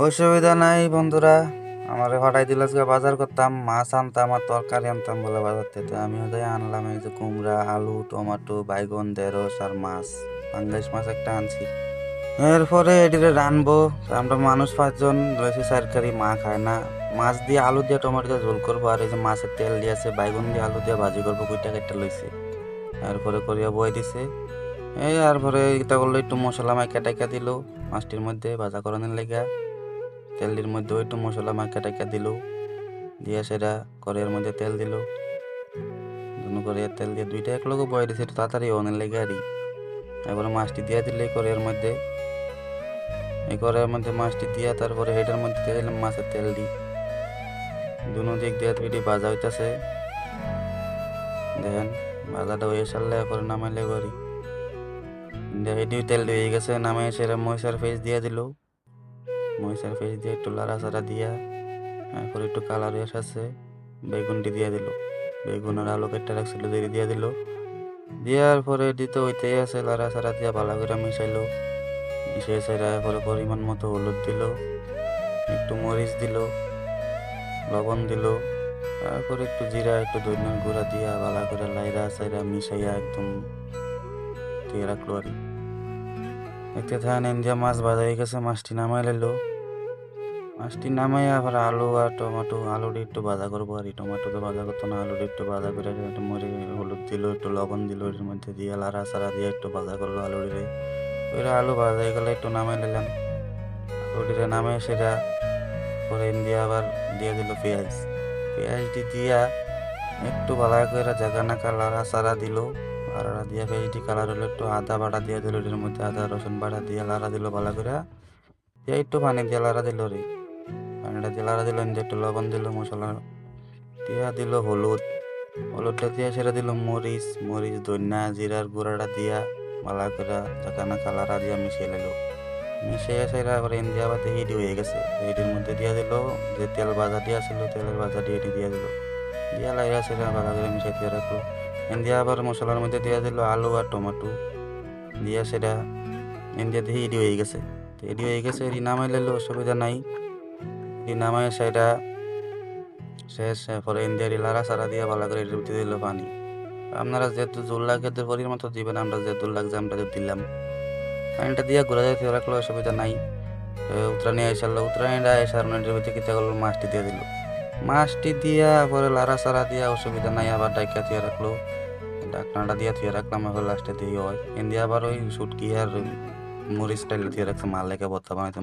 অসুবিধা নাই বন্ধুরা। আমারে হঠাৎ দিল আজকে বাজার করতাম, মাছ আনতাম আর তরকারি আনতাম বলে বাজার থেকে আমিও যাই আনলাম। এই যে কুমড়া, আলু, টমেটো, বাইগন, ঢেঁড়স আর মাছ, পাঙ্গাস মাছ একটা আনছি। এরপরে এটিতে রানবো। আমরা মানুষ 5 জন রয়েছে, তরকারি মা খায় না। মাছ দিয়ে আলু দিয়ে টমেটো দিয়ে ঝোল করবো, আর এই যে মাছের তেল দিয়েছে, বাইগন দিয়ে আলু দিয়ে ভাজি করবো, কুইটা কেটে লইছে। এরপরে করিয়া বই দিছে। এই এরপরে এটা করলো, একটু মশলা মাইকা টাইকা দিল মাছটির মধ্যে ভাজা করানোর লেগা। তেলের মধ্যে একটু মশলা মাখা টাকা দিল, দিয়ে সেটা কড়াইয়ের মধ্যে তেল দিল। দুনো কড়াইয়ের তেল দিয়ে দুইটা এক লগে বয়ে দিছে, একটু তাড়াতাড়ি অনেক লেগে আরই। এবারে মাছটি দিয়ে দিলে এই কড়াইয়ের মধ্যে, এই কড়াইয়ের মধ্যে মাছটি দিয়া তারপরে হেটার মধ্যে দিয়ে দিলাম মাছের তেল দিই। দুনো দিক দিয়ে এটি ভাজা হইতাছে। দেখেন ভাজাটা হয়ে সারলে এরপরে নামাইলে বাড়ি এটিও তেল দিয়ে গেছে। নামাই সেরা মরিচার পেস্ট দিয়ে দিল। মরিচার পেস্ট দিয়ে একটু লাড়া চাড়া দিয়া এরপর একটু কালার এসেছে, বেগুনটি দিয়ে দিল। বেগুন আর আলু কেটে রাখছিল দিয়ে দিল। দেওয়ার পরে এটি তো হইতেই আছে, লাড়া ছাড়া দিয়া ভালো করে মিশাইলো। মিশিয়ে সেরা পরে পরিমাণ মতো হলুদ দিল, একটু মরিচ দিল, লবণ দিল, তারপরে একটু জিরা একটু ধনিয়ার গুঁড়া দিয়া ভালো করে লাইরা সাইরা মিশাইয়া একদম দিয়ে রাখলো আর দেখতে থাকেন। ইন্ডিয়া মাছ ভাজা হয়ে গেছে, মাছটি নামাই লাইলো। মাছটি নামাই আবার আলু আর টমেটো, আলুটি একটু ভাজা করবো আর টমেটো তো ভাজা করতো না, আলুটি একটু ভাজা করে একটু মরি হলুদ দিল, একটু লবণ দিল, এর মধ্যে দিয়ে লাড়া চাড়া দিয়ে একটু ভাজা করলো আলুটিরে। ওইটা আলু ভাজা হয়ে গেলে একটু নামাই নিলাম। আলুটিরে নামে সেটা পরে দিয়ে আবার দিয়ে দিল পেঁয়াজ। পেঁয়াজটি দিয়া একটু ভালো করে জায়গা নাকা লাড়া চাড়া দিল। লাড়া দিয়া পেঁয়াজটি কালার হলো, একটু আদা বাটা দিয়ে দিল, এর মধ্যে আদা রসুন বাটা দিয়ে লাড়া দিল ভালো করে। দিয়ে একটু পানি দিয়ে লাড়া দিল রে, পানিটা দিয়ে লাড়া দিল, একটু লবণ দিল, মশলা দিয়া দিল, হলুদটা দিয়া সেটা দিল মরিচ ধনিয়া জিরার গুঁড়াটা দিয়া ভালো করে জাকানা কালারা দিয়া মিশিয়ে নিল। মিশিয়ে সেটা করে ইন্ডিয়া আবার হিট হয়ে গেছে। হিটের মধ্যে দিয়া দিল যে তেল ভাজা দিয়া ছিল, তেলের ভাজা দিয়ে দিয়া দিল। দিয়া লাইরা সেটা ভালো করে মিশিয়ে দিয়ে রাখলো। ইন্ডিয়া আবার মশলার মধ্যে দিয়া দিল আলু আর টমেটো দিয়া সেটা ইন্ডিয়াতে হিট হয়ে গেছে। রেডি হয়ে গেছে, এটি নামাই নিলে অসুবিধা নাই। এটি নামাই সেটা শেষ পরে ইন্ডিয়ারি লাড়া চাড়া দিয়ে ভালো করে এটির দিল পানি। আপনারা যেহেতু জোর লাগে পরির মতো দিবেন, আমরা যে জোর লাগছে আমরা দিলাম। পানিটা দিয়ে ঘুরা যেতে রাখলো, অসুবিধা নাই। উত্তরাণী আইসারলো, উত্তরাণীটা আইসার নদীর ভিতরে কিতে করলো, মাছটি দিয়ে দিল। মাছটি দিয়া পরে লাড়া চাড়া দিয়া অসুবিধা নাই, আবার ডাইকা দিয়ে রাখলো। ডাকনাটা দিয়ে থুয়ে রাখলাম, এখন লাস্টে দিয়ে হয় ইন্ডিয়া আবার ওই সুটকি আর মরিচ টাইল দিয়ে রাখছে, মাল লেগে ভর্তা বানাইতে